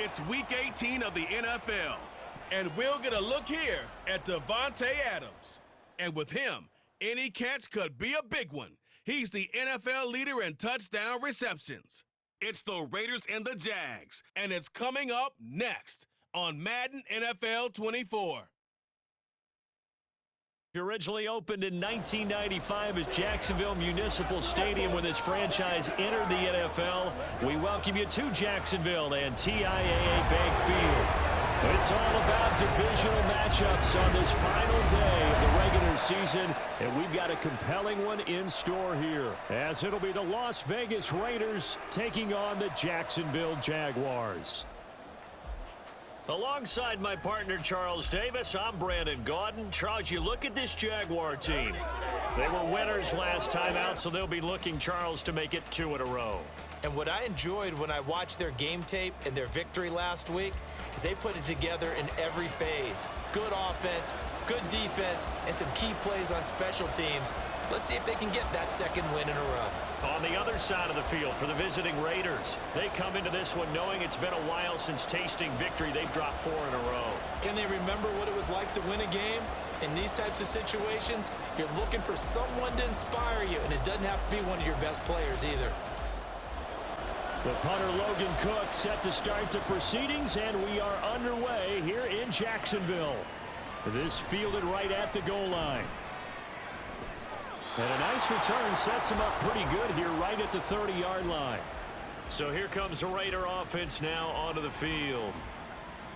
It's Week 18 of the NFL, and we'll get a look here at Davante Adams. And with him, any catch could be a big one. He's the NFL leader in touchdown receptions. It's the Raiders and the Jags, and it's coming up next on Madden NFL 24. It originally opened in 1995 as Jacksonville Municipal Stadium when this franchise entered the NFL. We welcome you to Jacksonville and TIAA Bank Field. It's all about divisional matchups on this final day of the regular season, and we've got a compelling one in store here, as it'll be the Las Vegas Raiders taking on the Jacksonville Jaguars. Alongside my partner, Charles Davis, I'm Brandon Gaudin. Charles, you look at this Jaguar team. They were winners last time out, so they'll be looking, Charles, to make it 2 in a row. And what I enjoyed when I watched their game tape and their victory last week is they put it together in every phase. Good offense, good defense, and some key plays on special teams. Let's see if they can get that second win in a row. On the other side of the field for the visiting Raiders, they come into this one knowing it's been a while since tasting victory. They've dropped 4 in a row. Can they remember what it was like to win a game? In these types of situations, you're looking for someone to inspire you, and it doesn't have to be one of your best players either. The punter Logan Cook set to start the proceedings, and we are underway here in Jacksonville. This fielded right at the goal line. And a nice return sets him up pretty good here right at the 30-yard line. So here comes the Raider offense now onto the field.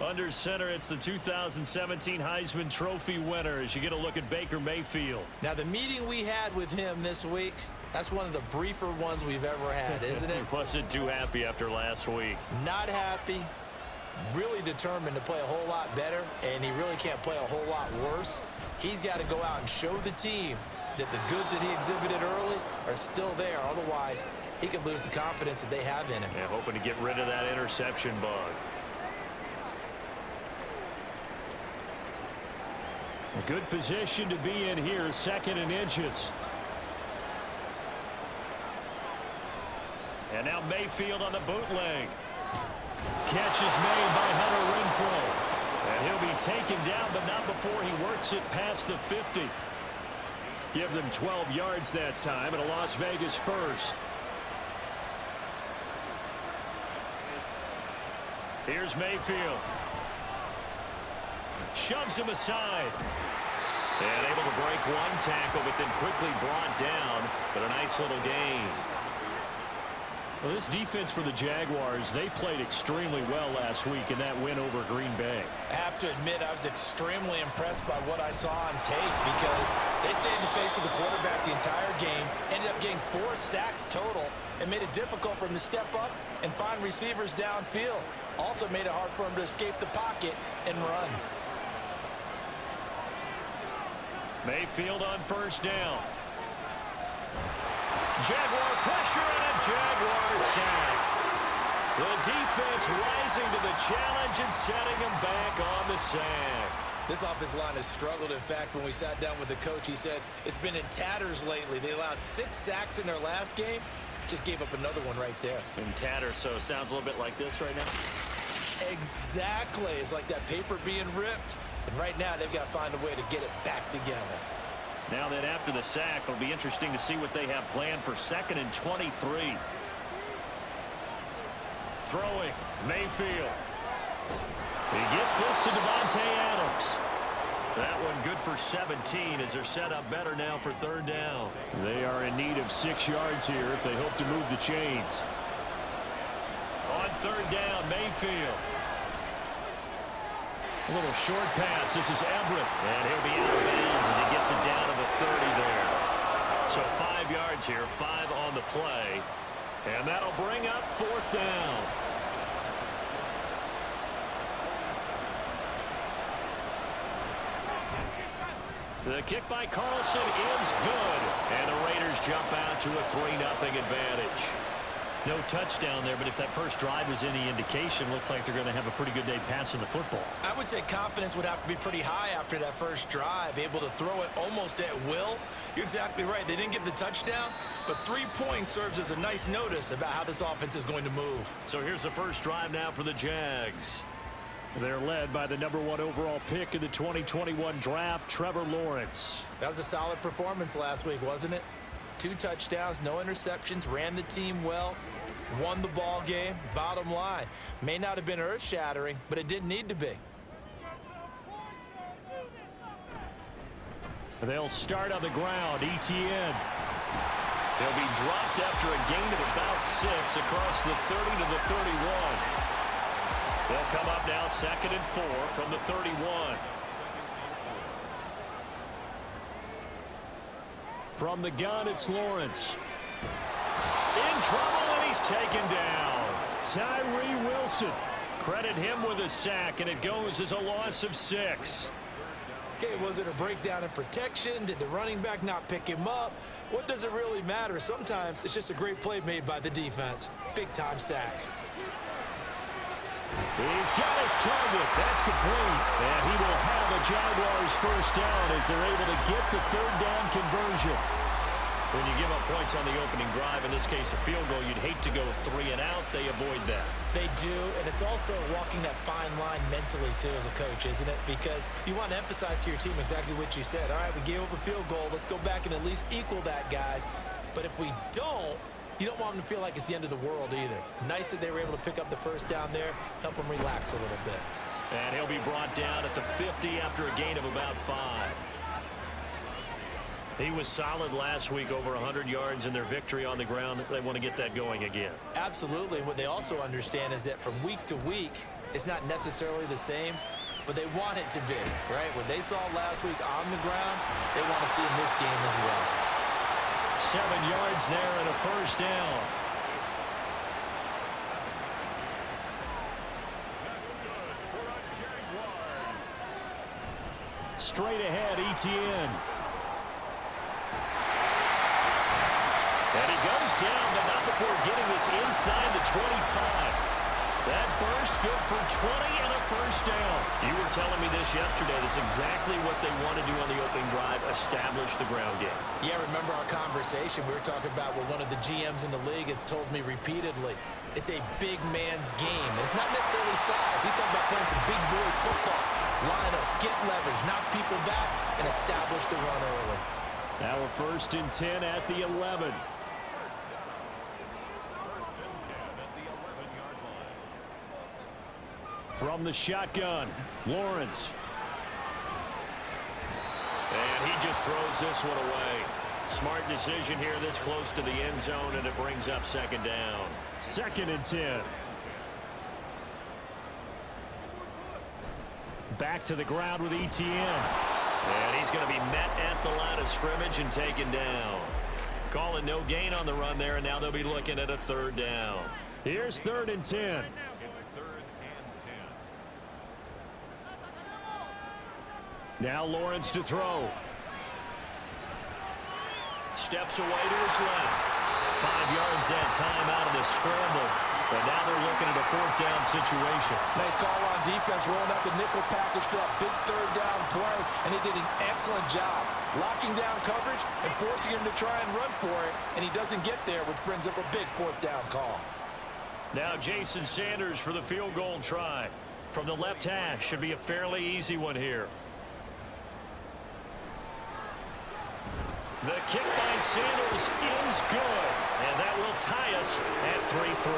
Under center, it's the 2017 Heisman Trophy winner as you get a look at Baker Mayfield. Now, the meeting we had with him this week, that's one of the briefer ones we've ever had, isn't it? Wasn't too happy after last week. Not happy. Really determined to play a whole lot better, and he really can't play a whole lot worse. He's got to go out and show the team that the goods that he exhibited early are still there. Otherwise, he could lose the confidence that they have in him. Yeah, hoping to get rid of that interception bug. A good position to be in here, 2nd and inches. And now Mayfield on the bootleg. Catch is made by Hunter Renfrow. And he'll be taken down, but not before he works it past the 50. Give them 12 yards that time, and a Las Vegas first. Here's Mayfield. Shoves him aside. And able to break one tackle, but then quickly brought down. But a nice little gain. Well, this defense for the Jaguars, they played extremely well last week in that win over Green Bay. I have to admit, I was extremely impressed by what I saw on tape because they stayed in the face of the quarterback the entire game, ended up getting 4 sacks total, and made it difficult for him to step up and find receivers downfield. Also made it hard for him to escape the pocket and run. Mayfield on first down. Jaguar pressure and a Jaguar sack. The defense rising to the challenge and setting him back on the sack. This offensive line has struggled. In fact, when we sat down with the coach, he said it's been in tatters lately. They allowed 6 sacks in their last game. Just gave up another one right there. In tatters, so it sounds a little bit like this right now. Exactly. It's like that paper being ripped. And right now, they've got to find a way to get it back together. Now that after the sack, it'll be interesting to see what they have planned for 2nd and 23. Throwing, Mayfield. He gets this to Davante Adams. That one good for 17 as they're set up better now for 3rd down. They are in need of 6 yards here if they hope to move the chains. On 3rd down, Mayfield. A little short pass. This is Everett. And he'll be out of bounds as he gets it down to the 30 there. So 5 yards here, 5 on the play. And that'll bring up 4th down. The kick by Carlson is good. And the Raiders jump out to a 3-0 advantage. No touchdown there, but if that first drive is any indication, looks like they're going to have a pretty good day passing the football. I would say confidence would have to be pretty high after that first drive, able to throw it almost at will. You're exactly right. They didn't get the touchdown, but 3 points serves as a nice notice about how this offense is going to move. So here's the first drive now for the Jags. They're led by the #1 overall pick in the 2021 draft, Trevor Lawrence. That was a solid performance last week, wasn't it? 2 touchdowns, no interceptions, ran the team well, won the ball game. Bottom line, may not have been earth-shattering, but it didn't need to be. They'll start on the ground. ETN. He'll be dropped after a gain of about 6 across the 30 to the 31. They'll come up now 2nd and 4 from the 31. From the gun, it's Lawrence. In trouble, and he's taken down. Tyree Wilson. Credit him with a sack, and it goes as a loss of 6. Okay, was it a breakdown in protection? Did the running back not pick him up? What does it really matter? Sometimes it's just a great play made by the defense. Big-time sack. He's got his target. That's complete. And he will have a Jaguars first down as they're able to get the 3rd down conversion. When you give up points on the opening drive, in this case a field goal, you'd hate to go 3 and out. They avoid that. They do, and it's also walking that fine line mentally, too, as a coach, isn't it? Because you want to emphasize to your team exactly what you said. All right, we gave up a field goal. Let's go back and at least equal that, guys. But if we don't, you don't want them to feel like it's the end of the world either. Nice that they were able to pick up the first down there, help them relax a little bit. And he'll be brought down at the 50 after a gain of about 5. He was solid last week, over 100 yards in their victory on the ground. They want to get that going again. Absolutely. What they also understand is that from week to week, it's not necessarily the same, but they want it to be, right? What they saw last week on the ground, they want to see in this game as well. 7 yards there and a first down. Straight ahead, ETN. And he goes down, but not before getting this inside the 25. That burst good for 20 and a first down. You were telling me this yesterday. This is exactly what they want to do on the opening drive, establish the ground game. Yeah, remember our conversation. We were talking about what one of the GMs in the league has told me repeatedly. It's a big man's game. And it's not necessarily size. He's talking about playing some big boy football. Line up, get leverage, knock people back, and establish the run early. Now a 1st and 10 at the 11. From the shotgun, Lawrence. And he just throws this one away. Smart decision here this close to the end zone, and it brings up 2nd down. 2nd and 10. Back to the ground with ETN. And he's going to be met at the line of scrimmage and taken down. Calling no gain on the run there, and now they'll be looking at a 3rd down. Here's 3rd and 10. Now Lawrence to throw. Steps away to his left. 5 yards that time out of the scramble. But now they're looking at a 4th down situation. Nice call on defense, rolling out the nickel package for that big 3rd down play, and he did an excellent job locking down coverage and forcing him to try and run for it, and he doesn't get there, which brings up a big 4th down call. Now Jason Sanders for the field goal try. From the left hash, should be a fairly easy one here. The kick by Sanders is good, and that will tie us at 3-3.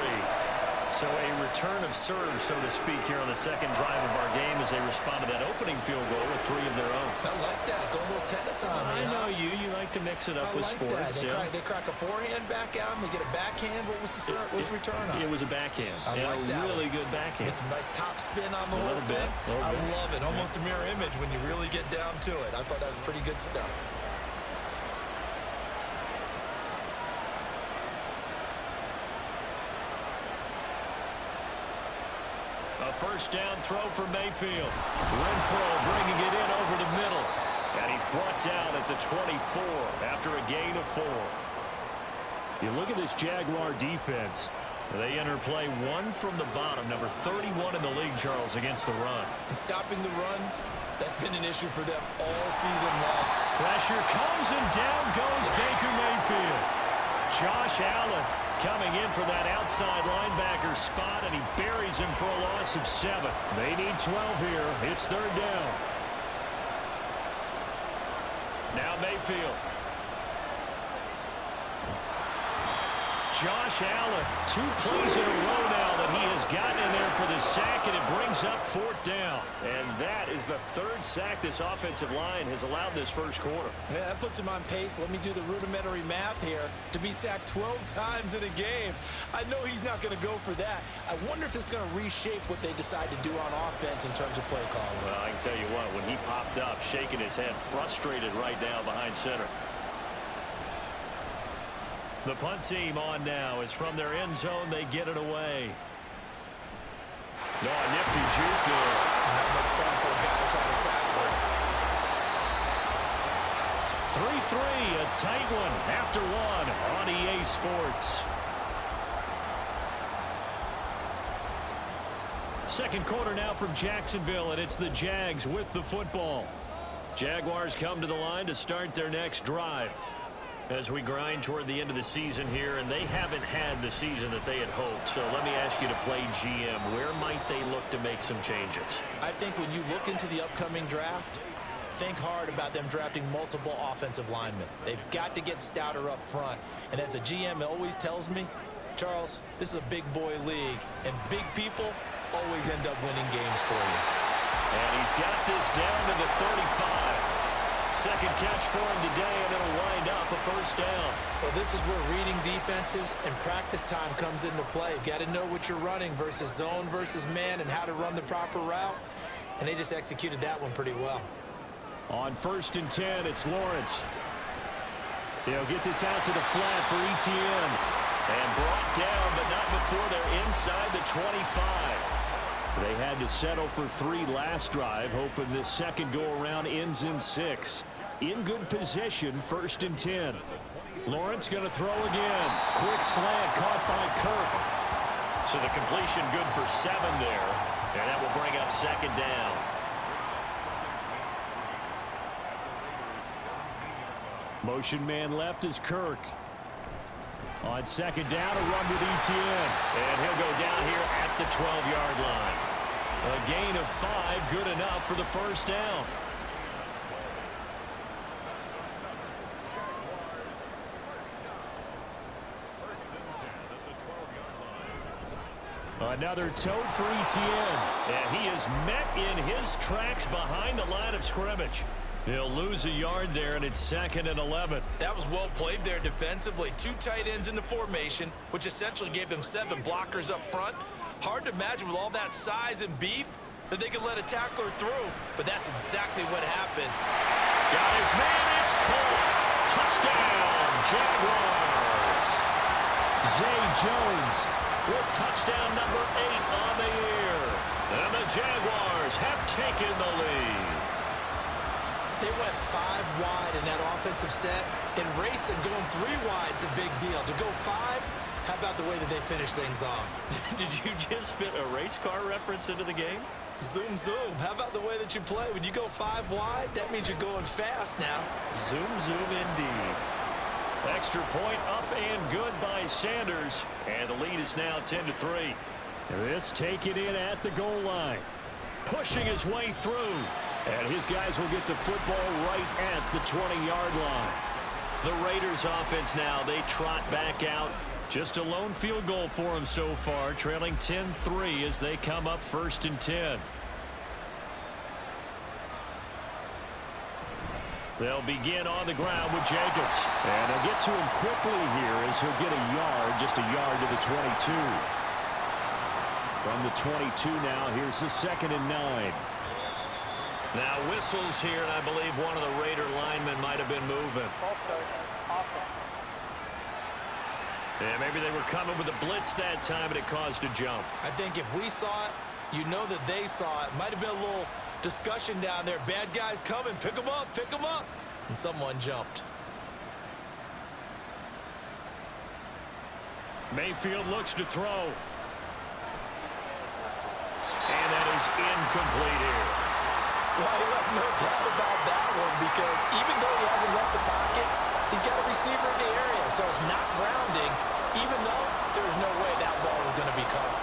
So a return of serve, so to speak, here on the 2nd drive of our game as they respond to that opening field goal with 3 of their own. I like that. Go a little tennis on me. I know you like to mix it up with sports. They crack a forehand back out, and they get a backhand. What was the return on? It was a backhand. I like that. Really good backhand. It's a nice top spin on the whole thing. I love it. Almost a mirror image when you really get down to it. I thought that was pretty good stuff. A 1st down throw for Mayfield. Renfro bringing it in over the middle. And he's brought down at the 24 after a gain of 4. You look at this Jaguar defense. They enter play one from the bottom, number 31 in the league, Charles, against the run. And stopping the run, that's been an issue for them all season long. Pressure comes and down goes Baker Mayfield. Josh Allen coming in for that outside linebacker spot, and he buries him for a loss of 7. They need 12 here. It's 3rd down. Now Mayfield. Josh Allen, 2 plays in a row now that he has gotten in there for the sack, and it brings up 4th down. And that is the 3rd sack this offensive line has allowed this first quarter. Yeah, that puts him on pace. Let me do the rudimentary math here. To be sacked 12 times in a game, I know he's not going to go for that. I wonder if it's going to reshape what they decide to do on offense in terms of play calling. Well, I can tell you what, when he popped up, shaking his head, frustrated right now behind center. The punt team on now is from their end zone. They get it away. Oh, nifty juke there. Not much fun for a guy trying to tackle it. 3-3, a tight one after 1 on EA Sports. Second quarter now from Jacksonville, and it's the Jags with the football. Jaguars come to the line to start their next drive. As we grind toward the end of the season here, and they haven't had the season that they had hoped. So let me ask you to play GM. Where might they look to make some changes? I think when you look into the upcoming draft, think hard about them drafting multiple offensive linemen. They've got to get stouter up front. And as a GM always tells me, Charles, this is a big boy league, and big people always end up winning games for you. And he's got this down to the 35. Second catch for him today, and it'll wind up a first down. Well, this is where reading defenses and practice time comes into play. You've got to know what you're running versus zone versus man and how to run the proper route. And they just executed that one pretty well. On 1st and 10, it's Lawrence. He'll get this out to the flat for ETN. And brought down, but not before they're inside the 25. They had to settle for 3 last drive, hoping this second go-around ends in 6. In good position, 1st and 10. Lawrence going to throw again. Quick slant caught by Kirk. So the completion good for 7 there, and that will bring up 2nd down. Motion man left is Kirk. On 2nd down, a run with ETN. And he'll go down here at the 12-yard line. A gain of 5, good enough for the first down. Another tote for ETN. And he is met in his tracks behind the line of scrimmage. He'll lose a yard there, and it's 2nd and 11. That was well played there defensively. 2 tight ends in the formation, which essentially gave them 7 blockers up front. Hard to imagine with all that size and beef that they could let a tackler through, but that's exactly what happened. Got his man, it's caught. Touchdown, Jaguars. Zay Jones with touchdown number 8 on the year. And the Jaguars have taken the lead. They went 5 wide in that offensive set. And racing, going 3 wide's a big deal. To go 5, how about the way that they finish things off? Did you just fit a race car reference into the game? Zoom, zoom. How about the way that you play? When you go 5 wide, that means you're going fast now. Zoom, zoom indeed. Extra point up and good by Sanders. And the lead is now 10-3. This taken in at the goal line. Pushing his way through. And his guys will get the football right at the 20-yard line. The Raiders offense now, they trot back out. Just a lone field goal for them so far, trailing 10-3 as they come up 1st and 10. They'll begin on the ground with Jacobs. And they'll get to him quickly here as he'll get a yard, just a yard to the 22. From the 22 now, here's the 2nd and 9. Now whistles here, and I believe one of the Raider linemen might have been moving. Yeah, maybe they were coming with a blitz that time, and it caused a jump. I think if we saw it, you know that they saw it. Might have been a little discussion down there. Bad guys coming. Pick them up. Pick them up. And someone jumped. Mayfield looks to throw. And that is incomplete here. Well, you have no doubt about that one because even though he hasn't left the pocket, he's got a receiver in the area, so it's not grounding, even though there's no way that ball was going to be caught.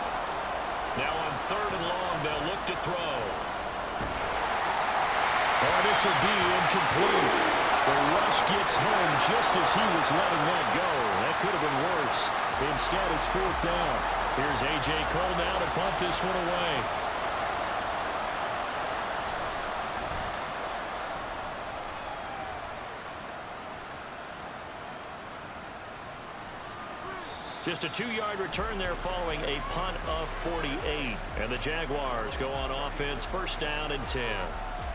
Now on 3rd and long, they'll look to throw. Oh, this will be incomplete. The rush gets home just as he was letting that go. That could have been worse. Instead, it's 4th down. Here's A.J. Cole now to punt this one away. Just a 2-yard return there following a punt of 48. And the Jaguars go on offense, 1st down and 10.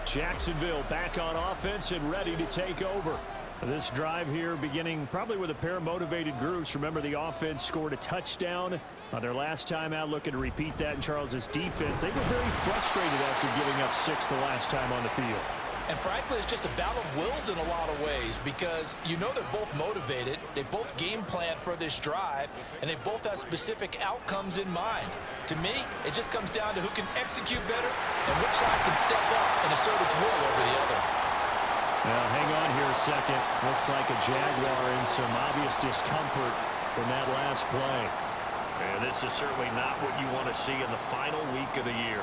Jacksonville back on offense and ready to take over. This drive here beginning probably with a pair of motivated groups. Remember, the offense scored a touchdown on their last time out, looking to repeat that in Charles's defense. They were very frustrated after giving up 6 the last time on the field. And frankly, it's just a battle of wills in a lot of ways because you know they're both motivated, they both game plan for this drive, and they both have specific outcomes in mind. To me, it just comes down to who can execute better and which side can step up and assert its will over the other. Now, hang on here a second. Looks like a Jaguar in some obvious discomfort in that last play. And this is certainly not what you want to see in the final week of the year.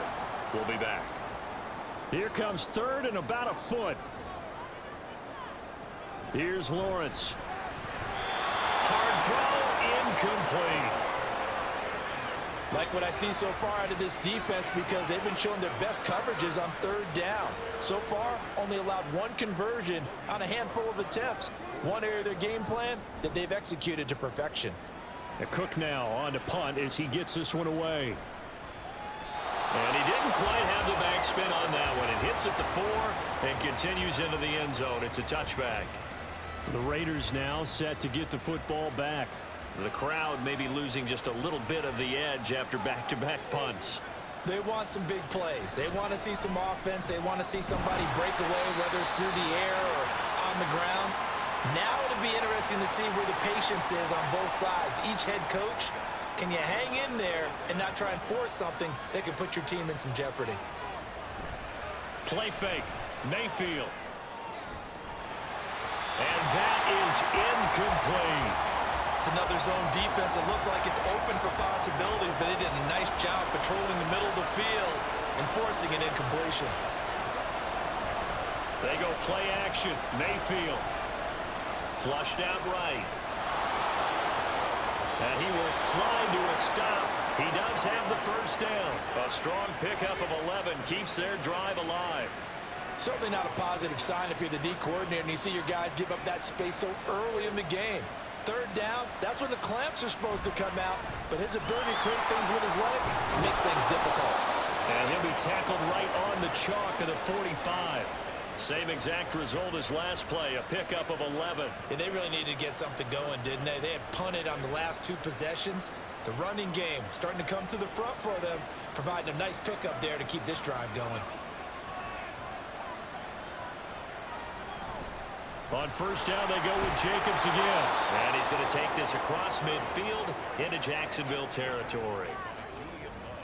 We'll be back. Here comes 3rd and about a foot. Here's Lawrence. Hard throw, incomplete. Like what I see so far out of this defense because they've been showing their best coverages on 3rd down. So far, only allowed 1 conversion on a handful of attempts. One area of their game plan that they've executed to perfection. Cook now on to punt as he gets this one away. And he didn't quite have the backspin on that one. It hits at the 4 and continues into the end zone. It's a touchback. The Raiders now set to get the football back. The crowd may be losing just a little bit of the edge after back-to-back punts. They want some big plays. They want to see some offense. They want to see somebody break away, whether it's through the air or on the ground. Now it'll be interesting to see where the patience is on both sides. Each head coach, can you hang in there and not try and force something that could put your team in some jeopardy? Play fake. Mayfield. And that is incomplete. It's another zone defense. It looks like it's open for possibilities, but they did a nice job patrolling the middle of the field and forcing an incompletion. They go play action. Mayfield. Flushed out right. And he will slide to a stop. He does have the 1st down. A strong pickup of 11 keeps their drive alive. Certainly not a positive sign if you're the D coordinator and you see your guys give up that space so early in the game. 3rd down, that's when the clamps are supposed to come out, but his ability to create things with his legs makes things difficult. And he'll be tackled right on the chalk of the 45. Same exact result as last play, a pickup of 11. Yeah, they really needed to get something going, didn't they? They had punted on the last 2 possessions. The running game starting to come to the front for them, providing a nice pickup there to keep this drive going. On 1st down, they go with Jacobs again. And he's going to take this across midfield into Jacksonville territory.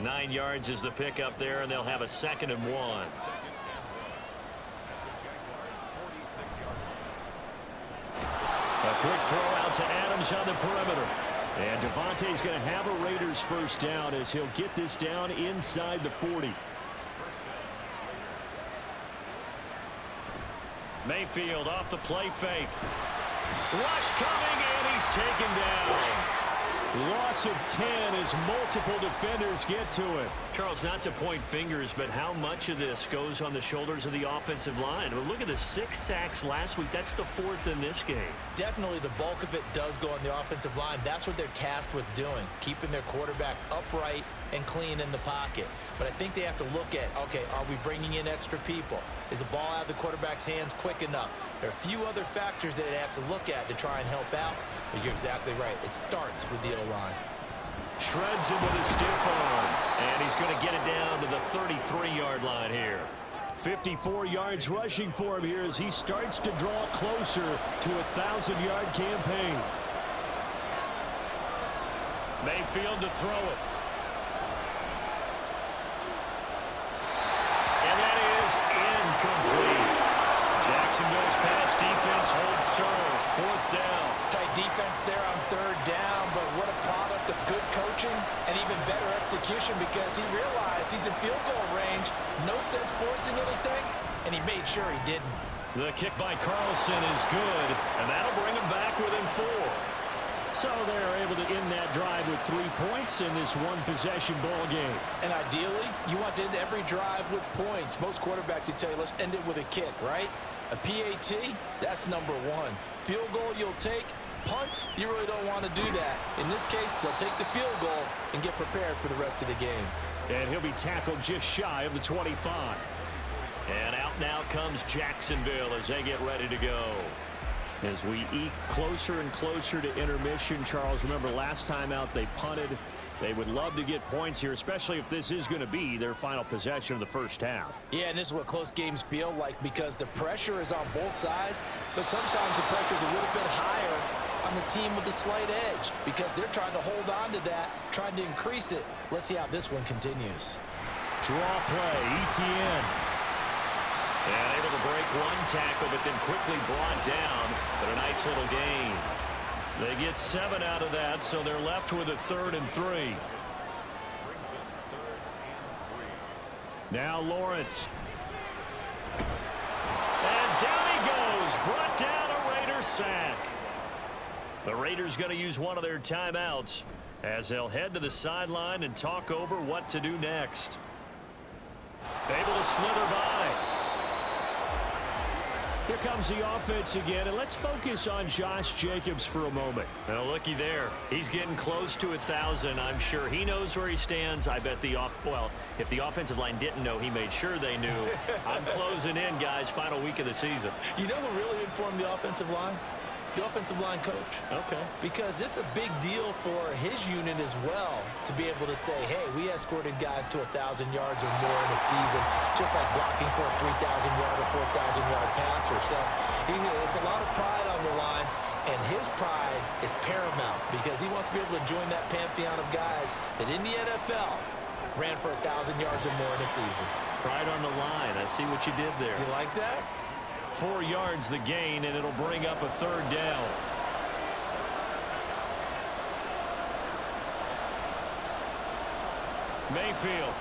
9 yards is the pickup there, and they'll have a 2nd and 1. A quick throw out to Adams on the perimeter. And Davante's going to have a Raiders 1st down as he'll get this down inside the 40. Mayfield off the play fake. Rush coming, and he's taken down. Loss of 10 as multiple defenders get to it. Charles, not to point fingers, but how much of this goes on the shoulders of the offensive line? Well, look at the 6 sacks last week. That's the 4th in this game. Definitely the bulk of it does go on the offensive line. That's what they're tasked with doing, keeping their quarterback upright and clean in the pocket. But I think they have to look at, okay, are we bringing in extra people? Is the ball out of the quarterback's hands quick enough? There are a few other factors that they have to look at to try and help out. But you're exactly right. It starts with the O-line. Shreds him with a stiff arm. And he's going to get it down to the 33-yard line here. 54 yards rushing for him here as he starts to draw closer to a 1,000-yard campaign. Mayfield to throw it. And that is incomplete. Jacksonville's pass defense holds serve. 4th down. Tight defense there on 3rd down, but what a product of good coaching and even better execution because he realized he's in field goal range. No sense forcing anything, and he made sure he didn't. The kick by Carlson is good, and that'll bring him back within 4. So they're able to end that drive with 3 points in this one-possession ball game. And ideally, you want to end every drive with points. Most quarterbacks would tell you, let's end it with a kick, right? A PAT, that's number 1. Field goal you'll take. Punts, you really don't want to do that. In this case, they'll take the field goal and get prepared for the rest of the game. And he'll be tackled just shy of the 25. And out now comes Jacksonville as they get ready to go. As we eke closer and closer to intermission, Charles, remember last time out they punted. They would love to get points here, especially if this is going to be their final possession of the first half. Yeah, and this is what close games feel like because the pressure is on both sides, but sometimes the pressure is a little bit higher on the team with the slight edge because they're trying to hold on to that, trying to increase it. Let's see how this one continues. Draw play, Etienne. And able to break one tackle, but then quickly brought down. But a nice little gain. They get 7 out of that, so they're left with a 3rd and 3. Now Lawrence. And down he goes. Brought down a Raider sack. The Raiders going to use one of their timeouts as they'll head to the sideline and talk over what to do next. Able to slither by. Here comes the offense again, and let's focus on Josh Jacobs for a moment. Now, looky there. He's getting close to 1,000. I'm sure he knows where he stands. I bet if the offensive line didn't know, he made sure they knew. I'm closing in, guys. Final week of the season. You know who really informed the offensive line? The offensive line coach. Okay. Because it's a big deal for his unit as well to be able to say, hey, we escorted guys to 1,000 yards or more in a season, just like blocking for a 3,000-yard or 4,000-yard passer. So it's a lot of pride on the line, and his pride is paramount because he wants to be able to join that pantheon of guys that in the NFL ran for 1,000 yards or more in a season. Pride on the line. I see what you did there. You like that? 4 yards the gain, and it'll bring up a 3rd down. Mayfield.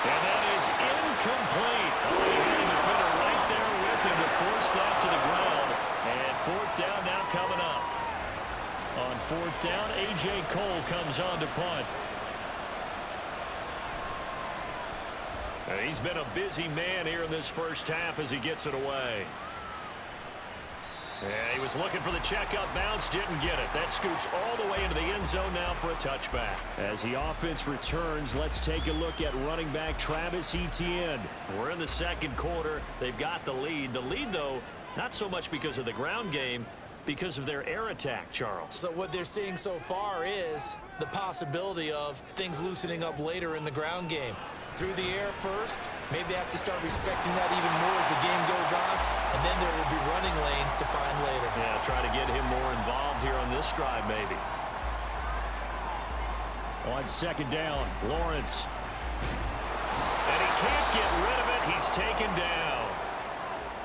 And that is incomplete. Oh, he had a defender right there with him to force that to the ground. And 4th down now coming up. On 4th down, A.J. Cole comes on to punt. He's been a busy man here in this first half as he gets it away. And he was looking for the checkup bounce, didn't get it. That scoots all the way into the end zone now for a touchback. As the offense returns, let's take a look at running back Travis Etienne. We're in the second quarter. They've got the lead. The lead, though, not so much because of the ground game, because of their air attack, Charles. So what they're seeing so far is the possibility of things loosening up later in the ground game. Through the air first, maybe they have to start respecting that even more as the game goes on, and then there will be running lanes to find later. Yeah, try to get him more involved here on this drive, maybe. On 2nd down, Lawrence. And he can't get rid of it. He's taken down.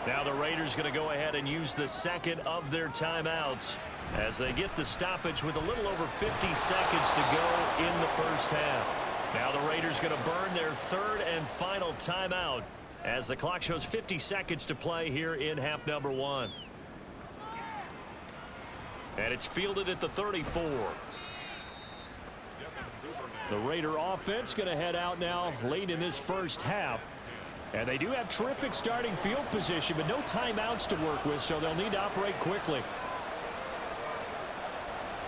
Now the Raiders going to go ahead and use the 2nd of their timeouts as they get the stoppage with a little over 50 seconds to go in the first half. Now the Raiders going to burn their 3rd and final timeout as the clock shows 50 seconds to play here in half number 1. And it's fielded at the 34. The Raider offense going to head out now late in this first half. And they do have terrific starting field position, but no timeouts to work with, so they'll need to operate quickly.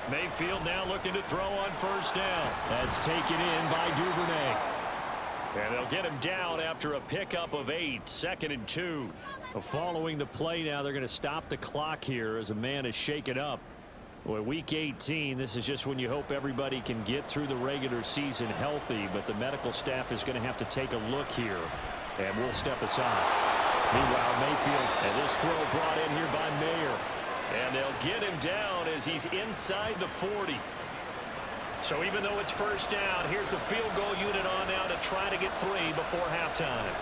Mayfield now looking to throw on 1st down. That's taken in by Duvernay. And they'll get him down after a pickup of 8. 2nd and 2. Following the play now, they're going to stop the clock here as a man is shaken up. Boy, week 18, this is just when you hope everybody can get through the regular season healthy, but the medical staff is going to have to take a look here, and we'll step aside. Meanwhile, Mayfield, and this throw brought in here by Mayer. And they'll get him down as he's inside the 40. So even though it's first down, here's the field goal unit on now to try to get 3 before halftime.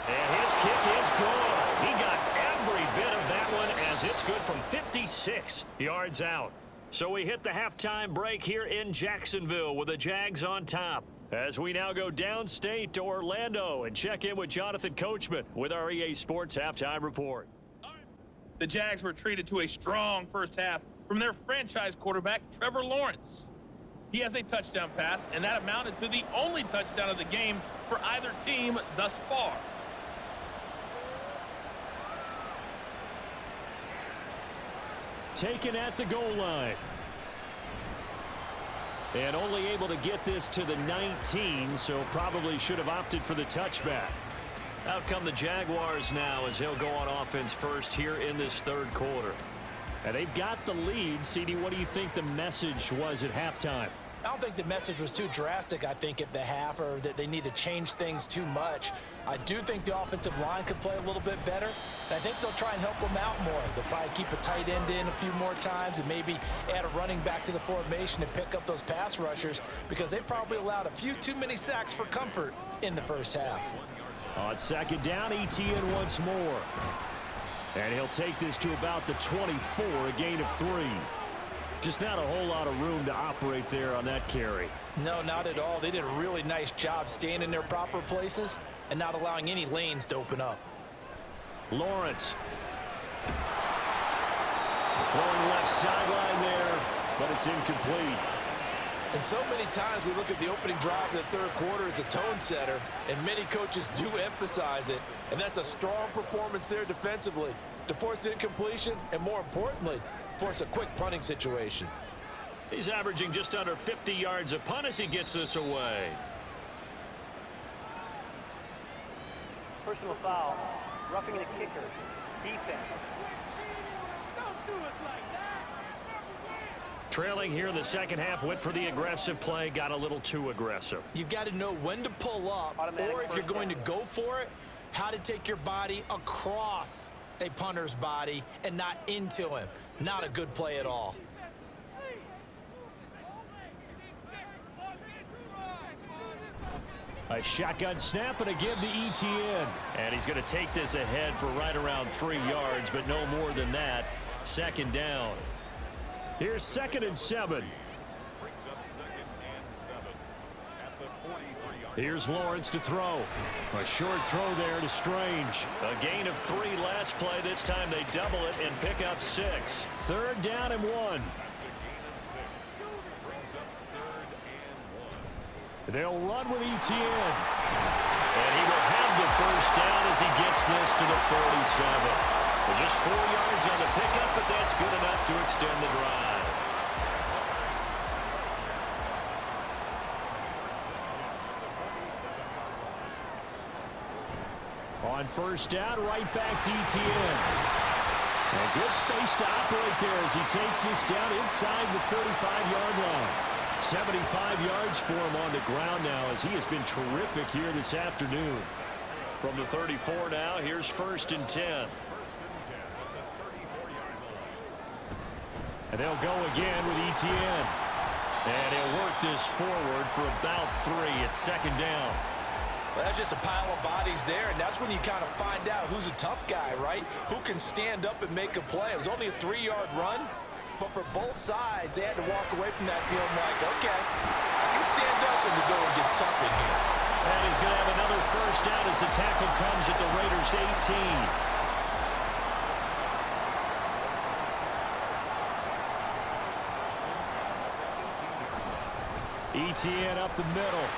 And his kick is good. He got every bit of that one as it's good from 56 yards out. So we hit the halftime break here in Jacksonville with the Jags on top. As we now go downstate to Orlando and check in with Jonathan Coachman with our EA Sports Halftime Report. The Jags were treated to a strong first half from their franchise quarterback, Trevor Lawrence. He has a touchdown pass, and that amounted to the only touchdown of the game for either team thus far. Taken at the goal line. And only able to get this to the 19, so probably should have opted for the touchback. Out come the Jaguars now as he'll go on offense first here in this third quarter. And they've got the lead. CD, what do you think the message was at halftime? I don't think the message was too drastic, I think, at the half, or that they need to change things too much. I do think the offensive line could play a little bit better, and I think they'll try and help them out more. They'll probably keep a tight end in a few more times and maybe add a running back to the formation and pick up those pass rushers, because they probably allowed a few too many sacks for comfort in the first half. On second down, Etienne once more. And he'll take this to about the 24, a gain of 3. Just not a whole lot of room to operate there on that carry. No, not at all. They did a really nice job staying in their proper places and not allowing any lanes to open up. Lawrence. Throwing left sideline there, but it's incomplete. And so many times we look at the opening drive of the third quarter as a tone setter, and many coaches do emphasize it, and that's a strong performance there defensively to force incompletion and, more importantly, force a quick punting situation. He's averaging just under 50 yards a punt as he gets this away. Personal foul, roughing the kicker, defense. Don't do us like that. Trailing here in the second half, went for the aggressive play, got a little too aggressive. You've got to know when to pull up, or if you're going to go for it, how to take your body across a punter's body and not into him. Not a good play at all. A shotgun snap and a give to Etienne. And he's going to take this ahead for right around 3 yards, but no more than that. Second down. Here's 2nd and 7. Here's Lawrence to throw. A short throw there to Strange. A gain of 3 last play. This time they double it and pick up 6. 3rd down and 1. They'll run with Etienne. And he will have the first down as he gets this to the 47. Just 4 yards on the pickup, but that's good enough to extend the drive. On first down, right back to Etienne. And good space to operate there as he takes this down inside the 35-yard line. 75 yards for him on the ground now as he has been terrific here this afternoon. From the 34 now, here's 1st and 10. And they'll go again with Etienne. And he'll work this forward for about 3 at 2nd down. Well, that's just a pile of bodies there, and that's when you kind of find out who's a tough guy, right? Who can stand up and make a play. It was only a 3-yard run, but for both sides, they had to walk away from that feeling like, okay, I can stand up when the going gets tough in here. And he's going to have another first down as the tackle comes at the Raiders' 18. Etienne up the middle.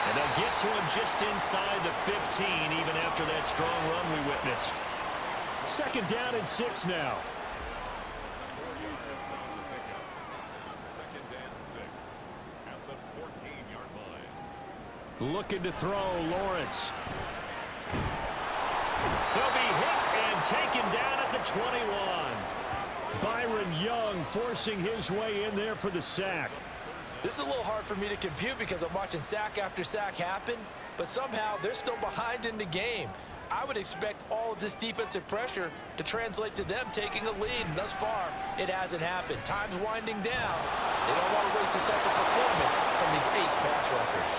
And they'll get to him just inside the 15, even after that strong run we witnessed. 2nd down and 6 now. 2nd and 6 at the 14-yard line. Looking to throw, Lawrence. He'll be hit and taken down at the 21. Byron Young forcing his way in there for the sack. This is a little hard for me to compute because I'm watching sack after sack happen, but somehow they're still behind in the game. I would expect all of this defensive pressure to translate to them taking a lead. And thus far, it hasn't happened. Time's winding down. They don't want to waste this type of performance from these ace pass rushers.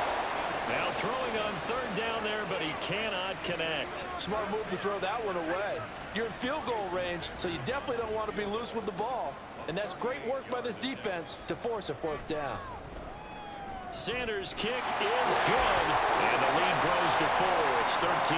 Now throwing on third down there, but he cannot connect. Smart move to throw that one away. You're in field goal range, so you definitely don't want to be loose with the ball. And that's great work by this defense to force a fourth down. Sanders' kick is good, and the lead grows to 4. It's 13-9.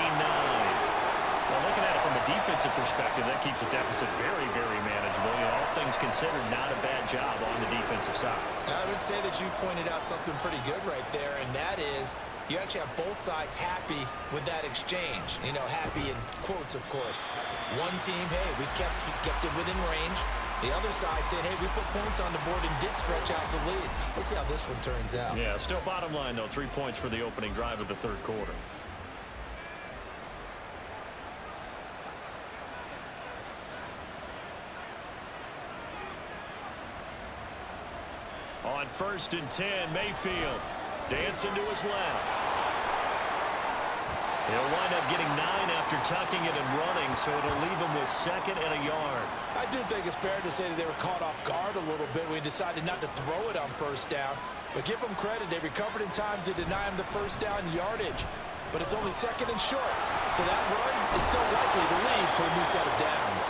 Well, looking at it from a defensive perspective, that keeps the deficit very, very manageable. You know, all things considered, not a bad job on the defensive side. I would say that you pointed out something pretty good right there, and that is you actually have both sides happy with that exchange. You know, happy in quotes, of course. One team, hey, we've kept it within range. The other side saying, hey, we put points on the board and did stretch out the lead. Let's see how this one turns out. Yeah, still bottom line, though, 3 points for the opening drive of the third quarter. On 1st and 10, Mayfield dancing to his left. He'll wind up getting 9 after tucking it and running, so it'll leave him with 2nd and a yard. I do think it's fair to say that they were caught off guard a little bit when he decided not to throw it on first down. But give them credit, they recovered in time to deny him the first down yardage. But it's only 2nd and short, so that run is still likely to lead to a new set of downs.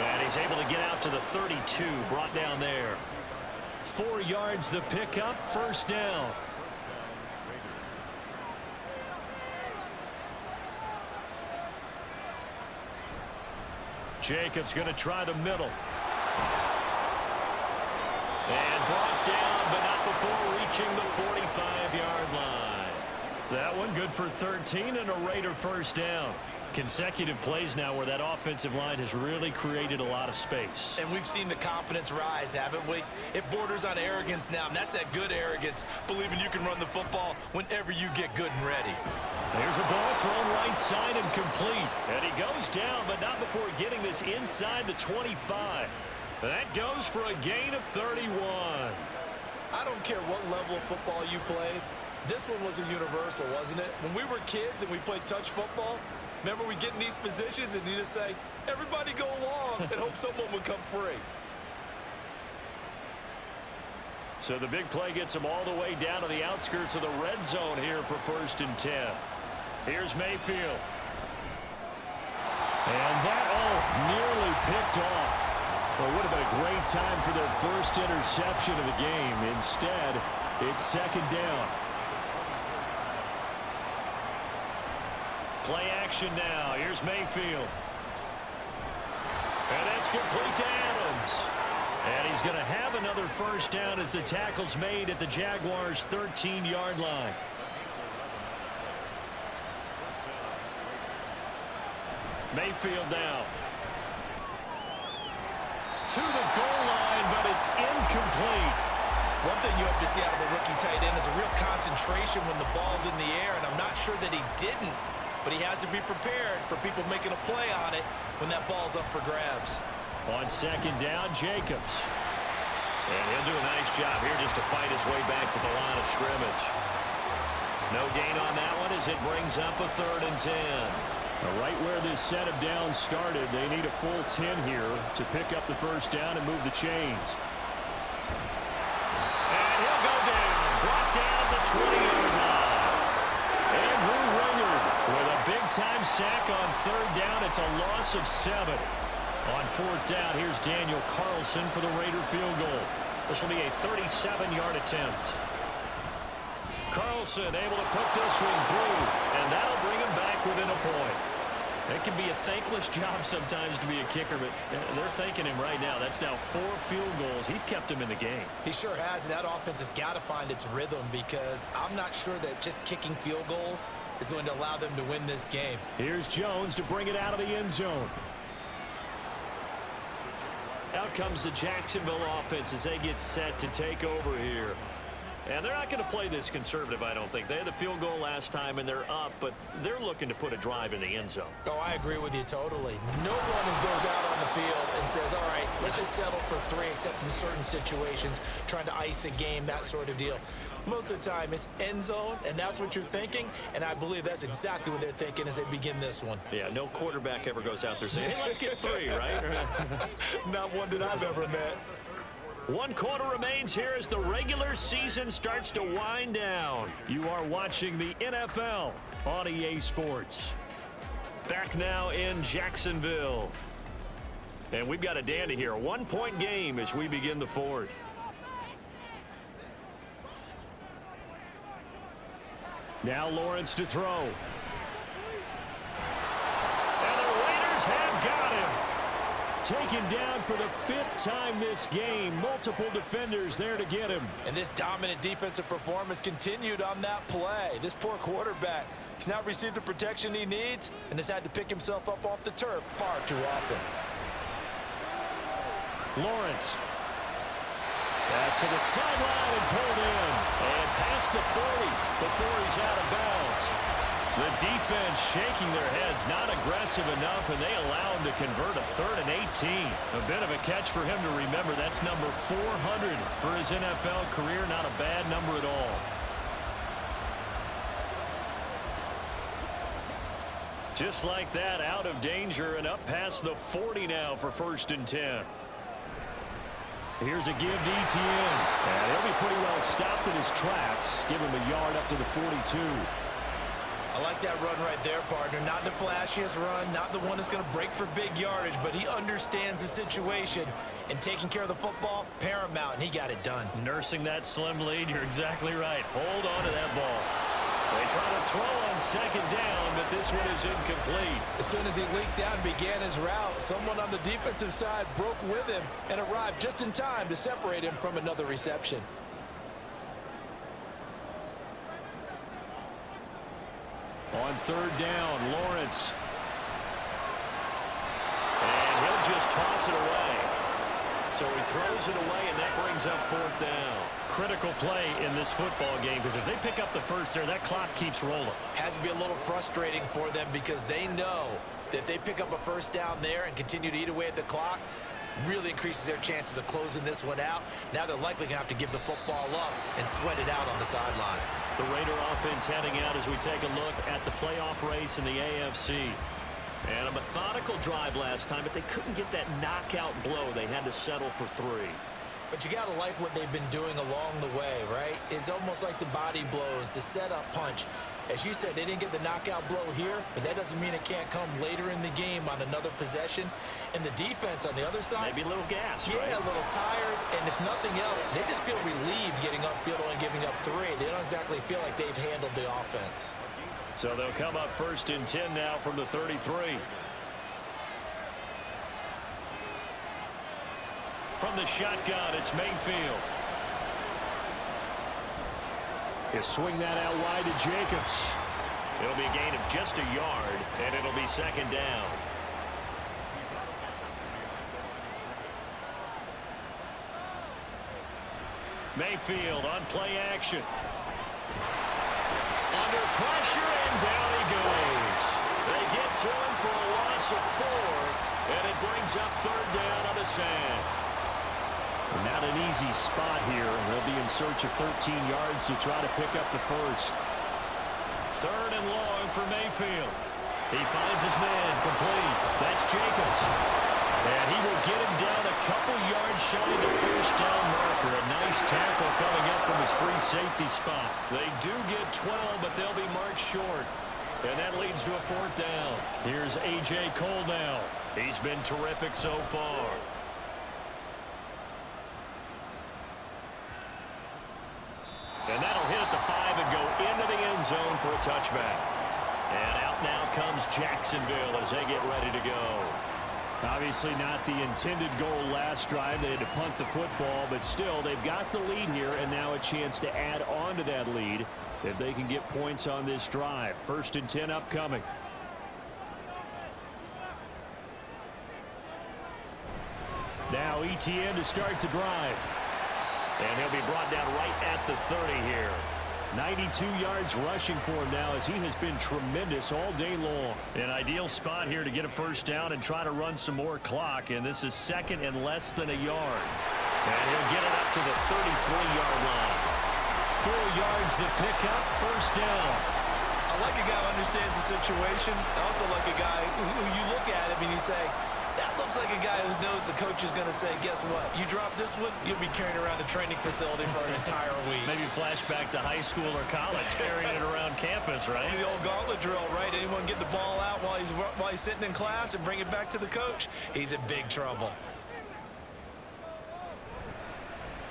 And he's able to get out to the 32, brought down there. 4 yards the pickup, first down. Jacobs going to try the middle. And brought down, but not before reaching the 45-yard line. That one good for 13 and a Raider first down. Consecutive plays now where that offensive line has really created a lot of space. And we've seen the confidence rise, haven't we? It borders on arrogance now, and that's that good arrogance, believing you can run the football whenever you get good and ready. There's a ball thrown right side and complete. And he goes down, but not before getting this inside the 25. That goes for a gain of 31. I don't care what level of football you played. This one was a universal, wasn't it? When we were kids and we played touch football, remember we get in these positions and you just say, everybody go along and hope someone would come free. So the big play gets him all the way down to the outskirts of the red zone here for 1st and 10. Here's Mayfield. And that nearly picked off. Well, it would have been a great time for their first interception of the game. Instead, it's 2nd down. Play action now. Here's Mayfield. And that's complete to Adams. And he's going to have another first down as the tackle's made at the Jaguars' 13-yard line. Mayfield now. To the goal line, but it's incomplete. One thing you hope to see out of a rookie tight end is a real concentration when the ball's in the air, and I'm not sure that he didn't, but he has to be prepared for people making a play on it when that ball's up for grabs. On 2nd down, Jacobs. And he'll do a nice job here just to fight his way back to the line of scrimmage. No gain on that one as it brings up a 3rd and 10. Right where this set of downs started, they need a full 10 here to pick up the first down and move the chains. And he'll go down, brought down at the 20-yard line. Andrew Wingard with a big-time sack on 3rd down. It's a loss of 7. On 4th down, here's Daniel Carlson for the Raider field goal. This will be a 37-yard attempt. Carlson able to put this one through, and that'll bring him back within a point. It can be a thankless job sometimes to be a kicker, but they're thanking him right now. That's now 4 field goals. He's kept him in the game. He sure has, and that offense has got to find its rhythm because I'm not sure that just kicking field goals is going to allow them to win this game. Here's Jones to bring it out of the end zone. Out comes the Jacksonville offense as they get set to take over here. And they're not going to play this conservative, I don't think. They had the field goal last time, and they're up, but they're looking to put a drive in the end zone. Oh, I agree with you totally. No one goes out on the field and says, all right, let's just settle for 3, except in certain situations, trying to ice a game, that sort of deal. Most of the time, it's end zone, and that's what you're thinking, and I believe that's exactly what they're thinking as they begin this one. Yeah, no quarterback ever goes out there saying, hey, let's get 3, right? Not one that I've ever met. 1 quarter remains here as the regular season starts to wind down. You are watching the NFL on EA Sports. Back now in Jacksonville. And we've got a dandy here. A 1-point game as we begin the 4th. Now Lawrence to throw. And the Raiders have got him. Taken down for the 5th time this game. Multiple defenders there to get him. And this dominant defensive performance continued on that play. This poor quarterback has not received the protection he needs and has had to pick himself up off the turf far too often. Lawrence. Pass to the sideline and pulled in. And past the 40 before he's out of bounds. The defense shaking their heads, not aggressive enough, and they allow him to convert a 3rd and 18. A bit of a catch for him to remember. That's number 400 for his NFL career. Not a bad number at all. Just like that, out of danger and up past the 40 now for 1st and 10. Here's a give to Etienne. And he'll be pretty well stopped in his tracks. Give him a yard up to the 42. I like that run right there, partner. Not the flashiest run, not the one that's going to break for big yardage, but he understands the situation, and taking care of the football, paramount, and he got it done. Nursing that slim lead, you're exactly right. Hold on to that ball. They try to throw on 2nd down, but this one is incomplete. As soon as he leaked out and began his route, someone on the defensive side broke with him and arrived just in time to separate him from another reception. On 3rd down, Lawrence. And he'll just toss it away. So he throws it away, and that brings up 4th down. Critical play in this football game, because if they pick up the 1st there, that clock keeps rolling. Has to be a little frustrating for them because they know that if they pick up a 1st down there and continue to eat away at the clock, really increases their chances of closing this one out. Now they're likely going to have to give the football up and sweat it out on the sideline. The Raider offense heading out as we take a look at the playoff race in the AFC. And a methodical drive last time, but they couldn't get that knockout blow. They had to settle for 3. But you got to like what they've been doing along the way, right? It's almost like the body blows, the setup punch. As you said, they didn't get the knockout blow here, but that doesn't mean it can't come later in the game on another possession. And the defense on the other side, maybe a little gas, yeah, right? A little tired. And if nothing else, they just feel relieved getting upfield, only giving up 3. They don't exactly feel like they've handled the offense. So they'll come up 1st and 10 now from the 33. From the shotgun, it's Mayfield. He'll swing that out wide to Jacobs. It'll be a gain of just a yard, and it'll be 2nd down. Mayfield on play action. Under pressure, and down he goes. They get to him for a loss of 4, and it brings up 3rd down on the sand. Not an easy spot here. They'll be in search of 13 yards to try to pick up the 1st. 3rd and long for Mayfield. He finds his man complete. That's Jacobs. And he will get him down a couple yards shy of the 1st down marker. A nice tackle coming up from his free safety spot. They do get 12, but they'll be marked short. And that leads to a 4th down. Here's A.J. Cole now. He's been terrific so far. And that'll hit at the 5 and go into the end zone for a touchback. And out now comes Jacksonville as they get ready to go. Obviously not the intended goal last drive. They had to punt the football, but still they've got the lead here and now a chance to add on to that lead if they can get points on this drive. 1st and 10 upcoming. Now Etienne to start the drive. And he'll be brought down right at the 30 here. 92 yards rushing for him now as he has been tremendous all day long. An ideal spot here to get a first down and try to run some more clock. And this is second and less than a yard. And he'll get it up to the 33-yard line. 4 yards the pickup, first down. I like a guy who understands the situation. I also like a guy who you look at him and you say, that looks like a guy who knows the coach is going to say, guess what? You drop this one, you'll be carrying around the training facility for an entire week. Maybe flashback to high school or college, carrying it around campus, right? The old gauntlet drill, right? Anyone get the ball out while he's sitting in class and bring it back to the coach, he's in big trouble.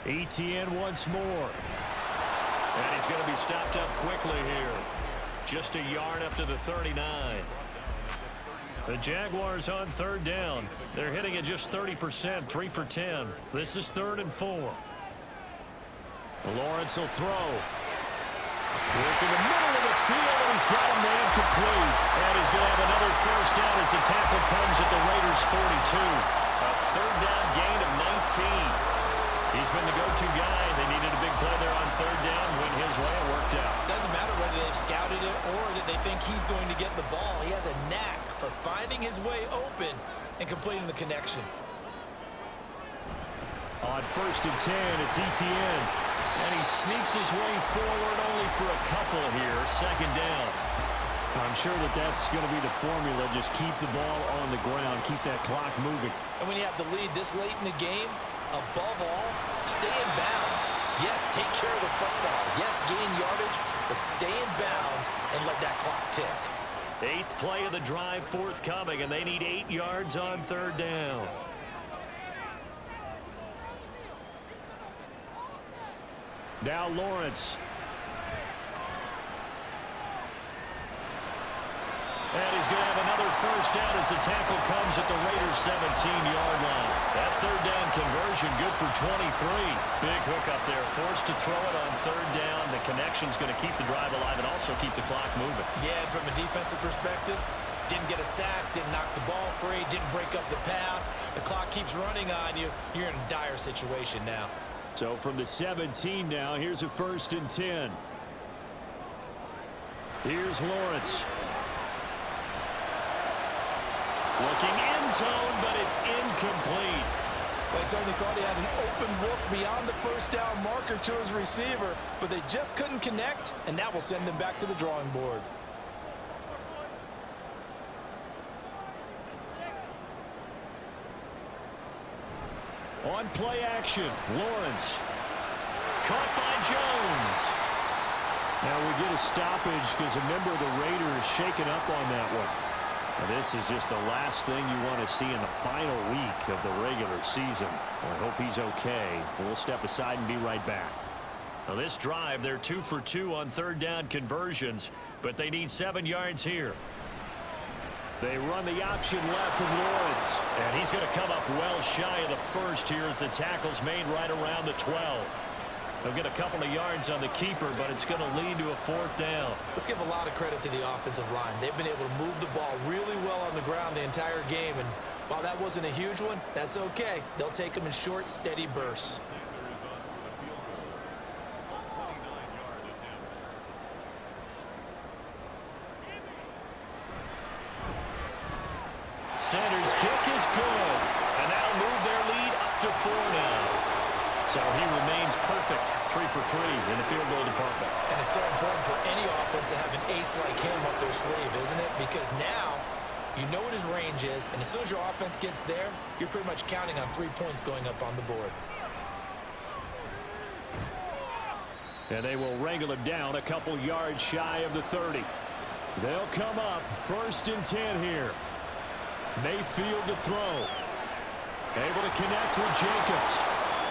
ETN once more. And he's going to be stopped up quickly here. Just a yard up to the 39. The Jaguars on third down. They're hitting at just 30%, 3 for 10. This is 3rd and 4. Lawrence will throw. Work in the middle of the field, and he's got a man complete. And he's going to have another first down as the tackle comes at the Raiders' 42. A third down gain of 19. He's been the go-to guy. They needed a big play there on third down. Went his way. It worked out. Doesn't matter whether they've scouted it or that they think he's going to get the ball. He has a knack for finding his way open and completing the connection. On 1st and 10, it's ETN. And he sneaks his way forward only for a couple here. 2nd down. I'm sure that that's going to be the formula. Just keep the ball on the ground. Keep that clock moving. And when you have the lead this late in the game, above all, stay in bounds. Yes, take care of the football. Yes, gain yardage, but stay in bounds and let that clock tick. 8th play of the drive forthcoming, and they need 8 yards on third down. Now Lawrence. And he's going to have another first down as the tackle comes at the Raiders' 17-yard line. That third down conversion good for 23. Big hook up there. Forced to throw it on third down. The connection's going to keep the drive alive and also keep the clock moving. Yeah, and from a defensive perspective, didn't get a sack, didn't knock the ball free, didn't break up the pass. The clock keeps running on you. You're in a dire situation now. So from the 17 now, here's a 1st and 10. Here's Lawrence. Looking end zone, but it's incomplete. They certainly thought he had an open look beyond the first down marker to his receiver, but they just couldn't connect, and that will send them back to the drawing board. On play action, Lawrence. Caught by Jones. Now we get a stoppage because a member of the Raiders shaken up on that one. Now this is just the last thing you want to see in the final week of the regular season. I hope he's okay. We'll step aside and be right back. Now this drive, they're 2 for 2 on third down conversions, but they need 7 yards here. They run the option left from Lawrence, and he's going to come up well shy of the first here as the tackle's made right around the 12. They'll get a couple of yards on the keeper, but it's going to lead to a 4th down. Let's give a lot of credit to the offensive line. They've been able to move the ball really well on the ground the entire game, and while that wasn't a huge one, that's okay. They'll take them in short, steady bursts. Sanders' kick is good, and that'll move their lead up to 4 now. So he remains perfect, 3 for 3 in the field goal department. And it's so important for any offense to have an ace like him up their sleeve, isn't it? Because now you know what his range is, and as soon as your offense gets there, you're pretty much counting on 3 points going up on the board. And they will wrangle him down a couple yards shy of the 30. They'll come up 1st and 10 here. Mayfield to throw. Able to connect with Jacobs.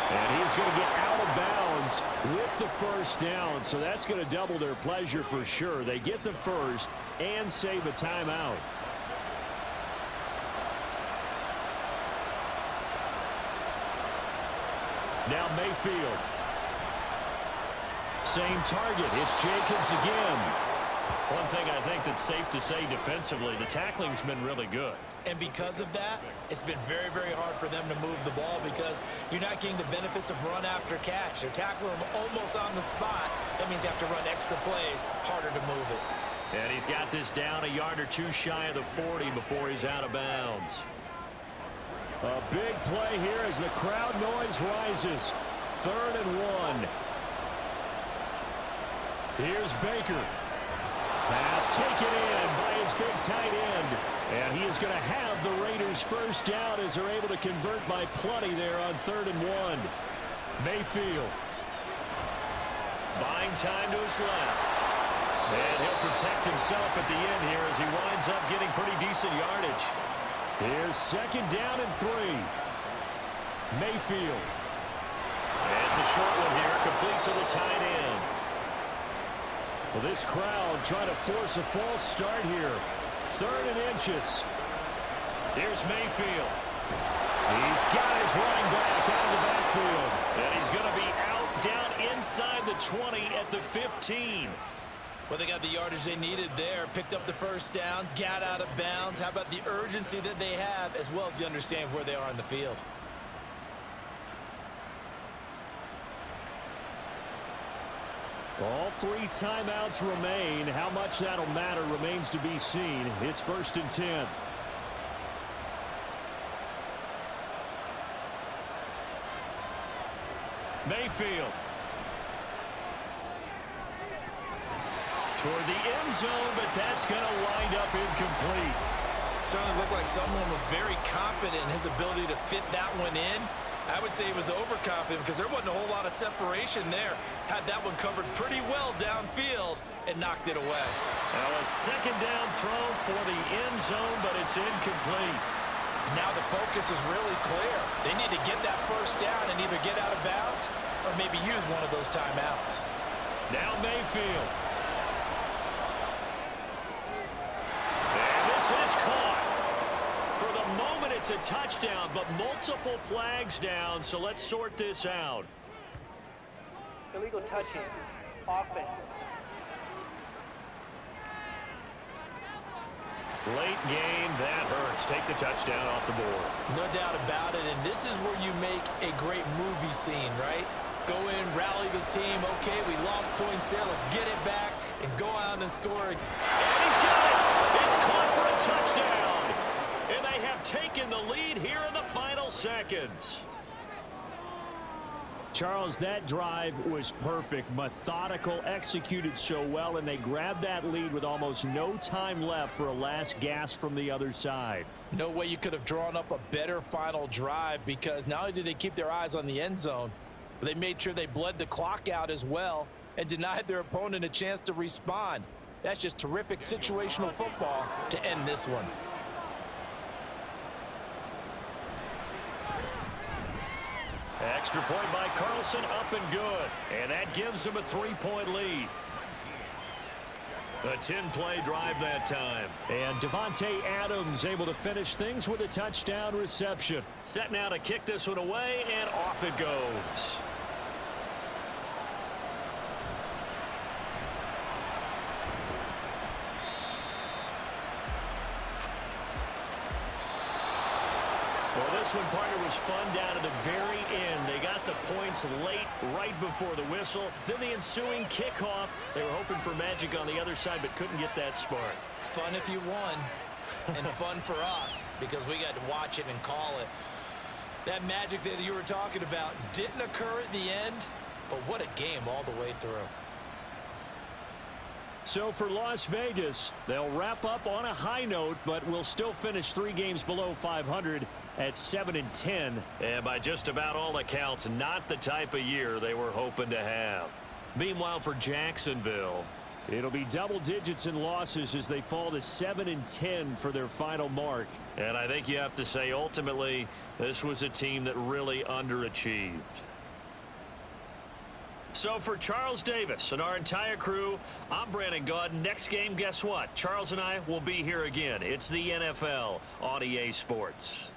And he's going to get out of bounds with the first down. So that's going to double their pleasure for sure. They get the first and save a timeout. Now Mayfield. Same target. It's Jacobs again. One thing I think that's safe to say defensively, the tackling's been really good. And because of that, it's been very, very hard for them to move the ball because you're not getting the benefits of run after catch. They're tackling them almost on the spot. That means you have to run extra plays, harder to move it. And he's got this down a yard or two shy of the 40 before he's out of bounds. A big play here as the crowd noise rises. 3rd and 1. Here's Baker. Pass taken in by his big tight end. And he is going to have the Raiders first down as they're able to convert by plenty there on 3rd and 1. Mayfield. Buying time to his left. And he'll protect himself at the end here as he winds up getting pretty decent yardage. Here's 2nd down and 3. Mayfield. And it's a short one here, complete to the tight end. Well, this crowd trying to force a false start here. 3rd and inches. Here's Mayfield. He's got his running back out of the backfield. And he's going to be out down inside the 20 at the 15. Well, they got the yardage they needed there. Picked up the first down, got out of bounds. How about the urgency that they have as well as the understand where they are in the field? All 3 timeouts remain. How much that'll matter remains to be seen. It's 1st and 10. Mayfield. Toward the end zone, but that's going to wind up incomplete. Certainly looked like someone was very confident in his ability to fit that one in. I would say he was overconfident because there wasn't a whole lot of separation there. Had that one covered pretty well downfield and knocked it away. Now a 2nd down throw for the end zone, but it's incomplete. Now the focus is really clear. They need to get that first down and either get out of bounds or maybe use one of those timeouts. Now Mayfield. And this is caught. For the moment, it's a touchdown, but multiple flags down, so let's sort this out. Illegal touching. Offense. Late game, that hurts. Take the touchdown off the board. No doubt about it, and this is where you make a great movie scene, right? Go in, rally the team. Okay, we lost points there. Let's get it back and go out and score. And he's got it. It's caught for a touchdown. And they have taken the lead here in the final seconds. Charles, that drive was perfect, methodical, executed so well, and they grabbed that lead with almost no time left for a last gasp from the other side. No way you could have drawn up a better final drive because not only did they keep their eyes on the end zone, but they made sure they bled the clock out as well and denied their opponent a chance to respond. That's just terrific situational football to end this one. Extra point by Carlson, up and good. And that gives them a 3-point lead. A 10-play drive that time. And Davante Adams able to finish things with a touchdown reception. Set now to kick this one away, and off it goes. Well, this one, partner, was fun down to the very end. They got the points late, right before the whistle. Then the ensuing kickoff. They were hoping for magic on the other side, but couldn't get that spark. Fun if you won, and fun for us because we got to watch it and call it. That magic that you were talking about didn't occur at the end, but what a game all the way through. So for Las Vegas, they'll wrap up on a high note, but will still finish 3 games below 500 at 7-10. And by just about all accounts, not the type of year they were hoping to have. Meanwhile, for Jacksonville, it'll be double digits in losses as they fall to 7-10 for their final mark. And I think you have to say, ultimately, this was a team that really underachieved. So for Charles Davis and our entire crew, I'm Brandon Gaudin. Next game, guess what? Charles and I will be here again. It's the NFL on EA Sports.